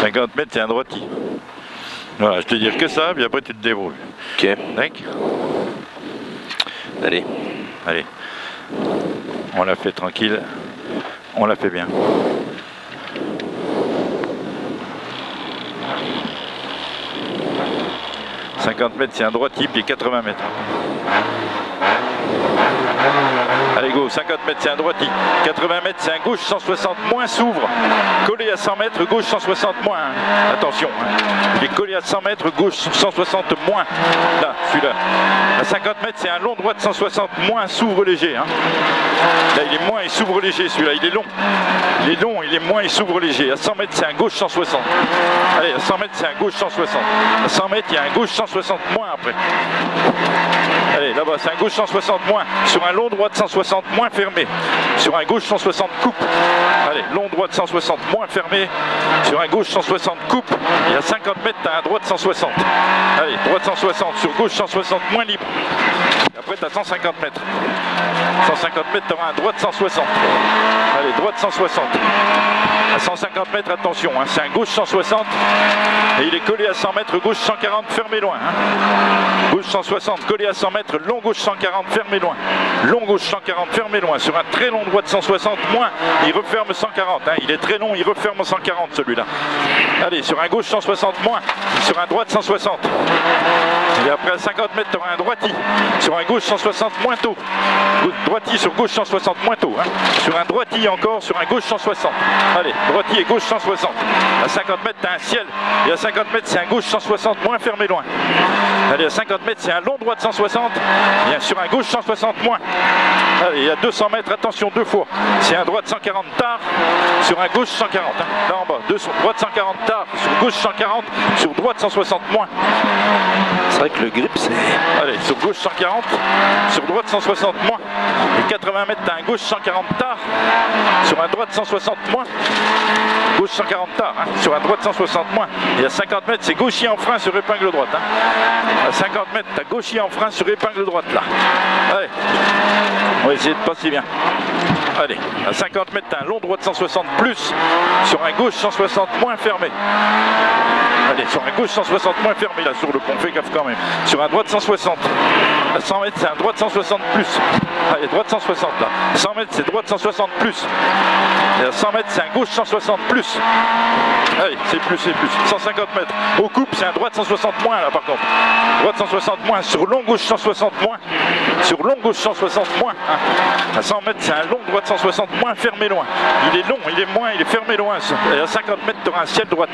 50 mètres, c'est un droitier. Voilà, je te dis que ça, puis après tu te débrouilles. Ok. D'accord. Allez. Allez. On l'a fait tranquille. On l'a fait bien. « 50 mètres, c'est un droitier, puis 80 mètres. Allez, go, 50 mètres, c'est un droitier. 80 mètres, c'est un gauche, 160 moins s'ouvre. Collé à 100 mètres, gauche 160 moins. Hein. Attention, hein. Il est collé à 100 mètres, gauche 160 moins. Là, celui-là. À 50 mètres, c'est un long droit de 160 moins s'ouvre léger. Hein. Là, il est moins, il s'ouvre léger, celui-là. Il est long. Il est long, il est moins, il s'ouvre léger. À 100 mètres, c'est un gauche 160. Allez, à 100 mètres, c'est un gauche 160. À 100 mètres, il y a un gauche 160 moins après. Allez, là-bas, c'est un gauche 160 moins. Sur un long droit de 160 moins fermé. Sur un gauche 160 coupe. Allez, long droit de 160 moins fermé. Sur un gauche 160 coupe. Et à 50 mètres, tu as un droit de 160. Allez, droit de 160. Sur gauche 160 moins libre. Et après, tu as 150 mètres. 150 mètres, tu auras un droit de 160. Allez, droit de 160. À 150 mètres, attention, hein, c'est un gauche 160. Et il est collé à 100 mètres, gauche 140, fermé loin. Hein. Gauche 160, collé à 100 mètres, long gauche 140, fermé loin. Long gauche 140, fermé loin. Sur un très long droit de 160, moins, il referme 140. Hein. Il est très long, il referme 140 celui-là. Allez, sur un gauche 160 moins, sur un droit de 160. Et après à 50 mètres, tu auras un droitier. Sur un gauche 160 moins tôt. Droitier sur gauche 160 moins tôt. Hein. Sur un droitier encore, sur un gauche 160. Allez, droitier et gauche 160. À 50 mètres, tu as un ciel. Et à 50 mètres, c'est un gauche 160 moins fermé loin. Allez, à 50 mètres, c'est un long droit de 160. Et sur un gauche 160 moins. Allez, à 200 mètres, attention, deux fois. C'est un droit de 140 tard. Sur un gauche 140. Hein. Là en bas, droit de 140 tard. Sur gauche 140. Sur droite 160 moins. C'est vrai que le grip, c'est... Allez, sur gauche 140. Sur droite 160 moins. Et 80 mètres, tu as un gauche 140 tard. Sur un droite 160 moins. Gauche 140 tard, hein, sur un droite 160 moins. Et à 50 mètres, c'est gauchier en frein sur épingle droite. Hein. À 50 mètres, tu as gauchier en frein sur épingle droite là. Allez, on va essayer de passer bien. Allez, à 50 mètres, tu as un long droit de 160 plus. Sur un gauche 160 moins fermé. Allez, sur un gauche 160 moins fermé là sur le pont, fais gaffe quand même. Sur un droit de 160. À 100 mètres, c'est un droit de 160 plus. Allez, droit de 160 là. 100 mètres, c'est droit de 160 plus. Et à 100 mètres, c'est un gauche 160 plus. Allez, c'est plus, c'est plus. 150 mètres. Au coupe, c'est un droit de 160 moins là par contre. Droit de 160 moins. Sur long gauche 160 moins. Sur long gauche 160 moins. Hein. À 100 mètres, c'est un long droit de 160 moins fermé loin. Il est long, il est moins, il est fermé loin. Et à 50 mètres, tu auras un ciel droite.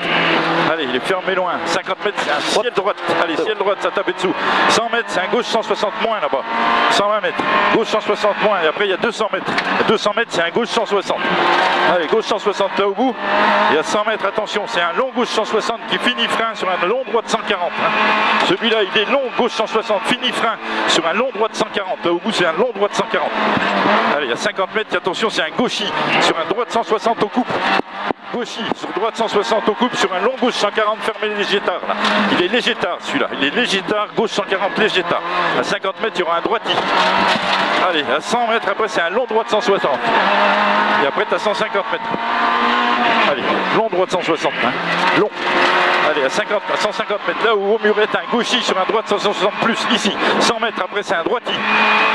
Allez, il est fermé loin. 50 mètres, c'est un ciel droite. Allez, ciel droite, ça tape dessous. 100 mètres, c'est un gauche 160 moins là-bas. 120 mètres. Gauche 160 moins. Et après, il y a 200 mètres. À 200 mètres, c'est un gauche 160. Allez, gauche 160 là au bout. Et à 100 mètres, attention, c'est un long gauche 160 qui finit frein sur un long droit de 140. Hein. Celui-là, il est long, gauche 160, fini frein sur un long droit de 140. Là au bout, c'est un long droit de 140. Allez, à 50 mètres, attention, c'est un gauchis sur un droit de 160 au couple. Gauchis sur droite 160 au couple sur un long gauche 140 fermé léger tard là. Il est léger tard celui-là, il est léger tard, gauche 140 léger tard. À 50 mètres il y aura un droitier. Allez, à 100 mètres après c'est un long droit de 160. Et après tu as 150 mètres. Allez, long droit de 160. Hein. Long. Allez, à 150 mètres, là où au muret, t'as un gauchis sur un droit de 160 plus, ici. 100 mètres, après, c'est un droitier.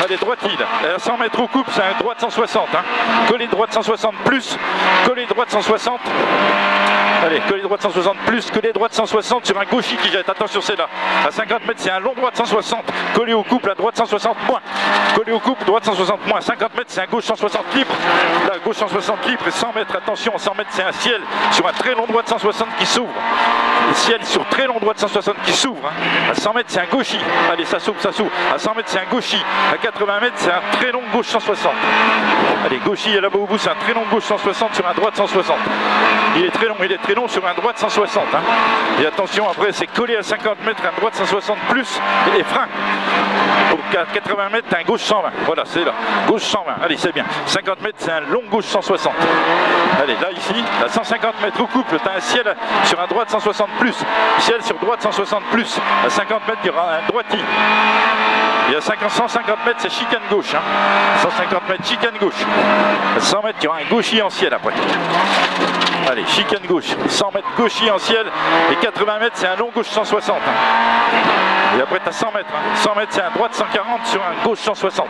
Allez, droitier, là. Et à 100 mètres au couple, c'est un droit de 160. Hein. Collé droit de 160 plus, collé droit de 160. Allez, collé droit de 160 plus, collé droit de 160 sur un gauchis qui jette. Attention, c'est là. À 50 mètres, c'est un long droit de 160. Collé au couple, à droite 160 moins. Collé au couple, droite 160 moins. 50 mètres, c'est un gauche 160 libre. Là, gauche 160 libre. Et 100 mètres, attention, 100 mètres, c'est un ciel sur un très long droit de 160 qui s'ouvre. Le ciel sur très long droit de 160 qui s'ouvre. Hein. À 100 mètres, c'est un gauchis. Allez, ça s'ouvre, ça s'ouvre. À 100 mètres, c'est un gauchis. À 80 mètres, c'est un très long gauche 160. Allez, gauchis, et là-bas au bout, c'est un très long gauche 160 sur un droit de 160. Il est très long sur un droit de 160. Hein. Et attention, après, c'est collé à 50 mètres, un droit de 160 plus, et les freins. Pour 80 mètres, t'as un gauche 120. Voilà, c'est là. Gauche 120. Allez, c'est bien. 50 mètres, c'est un long gauche 160. Allez, là, ici, à 150 mètres au couple, t'as un ciel sur un droit de 160 plus. Ciel sur droite 160 plus. À 50 mètres, il y aura un droitier. Il y a 150 mètres, c'est chicane gauche. 150 mètres, chicane gauche. À 100 mètres, il y aura un gauchis en ciel après. Allez, chicane gauche. 100 mètres, gauchis en ciel. Et 80 mètres, c'est un long gauche 160. Et après, tu as 100 mètres. 100 mètres, c'est un droite 140 sur un gauche 160.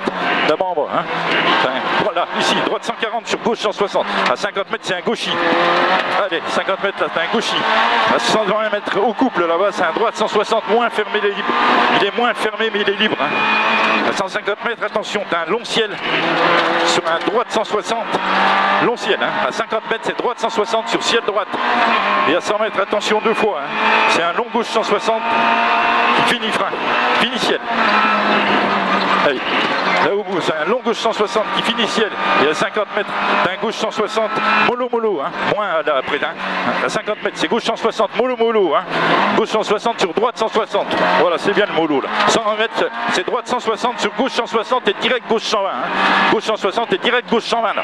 D'abord en bas. Voilà, ici, droite 140 sur gauche 160. À 50 mètres, c'est un gauchis. Allez, 50 mètres, là, c'est un gauchis. À 120 mètres au couple, là-bas, c'est un droite 160, moins fermé, il est libre. Il est moins fermé, mais il est libre. À 150 mètres, attention, tu as un long ciel sur un droite 160. Long ciel. À 50 mètres, c'est droite 160 sur ciel droite. Et à 100 mètres, attention, deux fois. C'est un long gauche 160 qui finit frein. Fini ciel. Allez. Là au bout, c'est un long gauche 160 qui finit ciel. Et à 50 mètres, t'as un gauche 160 mollo, moins là après. À 50 mètres, c'est gauche 160 mollo. Gauche 160 sur droite 160. Voilà, c'est bien le mollo là. 120 mètres, c'est droite 160 sur gauche 160 et direct gauche 120. Gauche 160 et direct gauche 120 là.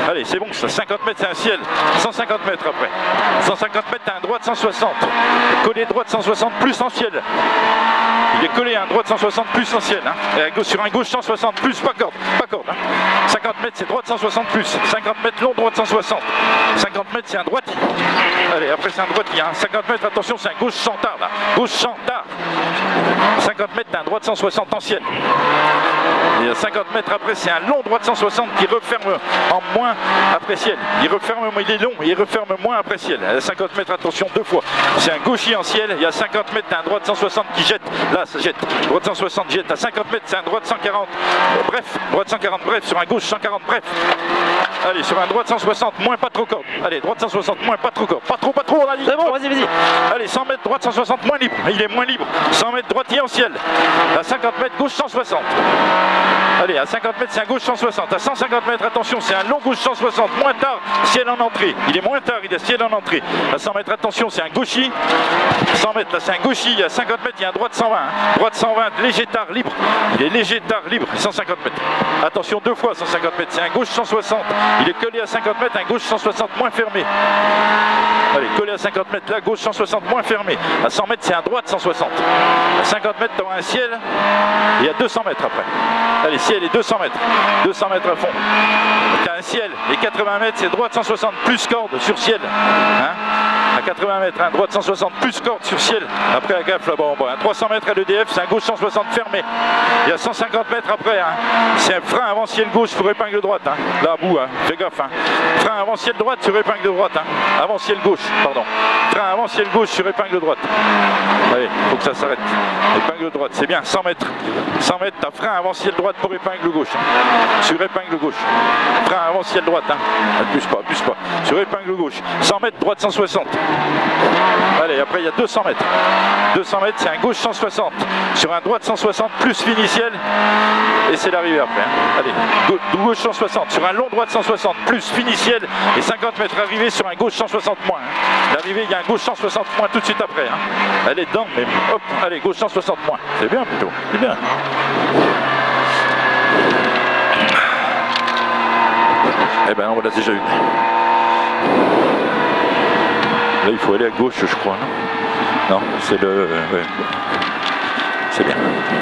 Allez, c'est bon ça. 50 mètres, c'est un ciel. 150 mètres après. 150 mètres, t'as un droite 160. Collé droite 160 plus en ciel. Il est collé à un droite 160 plus en ciel. Et sur un gauche 160 plus, pas corde. 50 mètres, c'est droite 160 plus. 50 mètres long, droite 160. 50 mètres, c'est un droite. Allez, après c'est un droitier. 50 mètres, attention, c'est un gauche chantard là. Gauche chantard. 50 mètres, t'as un droite 160 en ciel. Et à 50 mètres après, c'est un long droite 160 qui referme en moins après ciel. Il referme, il est long, il referme moins après ciel. À 50 mètres, attention, deux fois. C'est un gauchis en ciel. Et à 50 mètres, t'as un droite 160 qui jette. Là, ça jette. Droite 160 jette. À 50 mètres, c'est un droite 140. Bref, droite 140, bref, sur un gauche 140, bref. Allez, sur un droite 160, moins pas trop corde. Allez, droite 160, moins pas trop corde. Pas trop, on a dit. C'est bon, vas-y. Allez, 100 mètres, droite 160, moins libre. Il est moins libre. 100 mètres, droitier en ciel. À 50 mètres, gauche 160. Allez, à 50 mètres, c'est un gauche 160. À 150 mètres, attention, c'est un long gauche 160. Moins tard, ciel en entrée. Il est moins tard, il est ciel en entrée. À 100 mètres, attention, c'est un gauchis. 100 mètres, là, c'est un gauchis. À 50 mètres, il y a un droite 120. Droite 120, léger tard, libre. Il est léger tard, libre. 150 mètres. Attention, deux fois 150 mètres. C'est un gauche 160. Il est collé à 50 mètres, un gauche 160 moins fermé. Allez, collé à 50 mètres, là, gauche 160 moins fermé. À 100 mètres, c'est un droite 160. À 50 mètres, tu auras un ciel. Et à 200 mètres après. Allez, ciel et 200 mètres. 200 mètres à fond. Tu as un ciel. Et 80 mètres, c'est droite 160 plus corde sur ciel. À 80 mètres, droite 160 plus corde sur ciel. Après la gaffe là-bas en bas. 300 mètres à l'EDF, c'est un gauche 160 fermé. Il y a 150 mètres après. C'est un frein avant ciel gauche sur épingle droite. Là à bout, fais gaffe. Frein avant ciel droite sur épingle droite. Avant ciel gauche, pardon. Frein avant ciel gauche sur épingle droite. Allez, faut que ça s'arrête. Épingle droite, c'est bien, 100 mètres. 100 mètres, t'as frein avant ciel droite pour épingle gauche. Sur épingle gauche. Frein avant ciel droite. Abuse pas. Sur épingle gauche. 100 mètres, droite 160. Allez, après il y a 200 mètres. 200 mètres, c'est un gauche 160. Sur un droite 160 plus finiciel. Et c'est l'arrivée après. Allez, gauche 160. Sur un long droite 160 plus finiciel. Et 50 mètres arrivée sur un gauche 160 moins. L'arrivée, il y a un gauche 160 moins tout de suite après. Elle est dedans, mais hop, allez, gauche 160 moins. C'est bien plutôt, c'est bien. Eh ben on l'a déjà eu. Là il faut aller à gauche je crois. Non, c'est le... Ouais. C'est bien.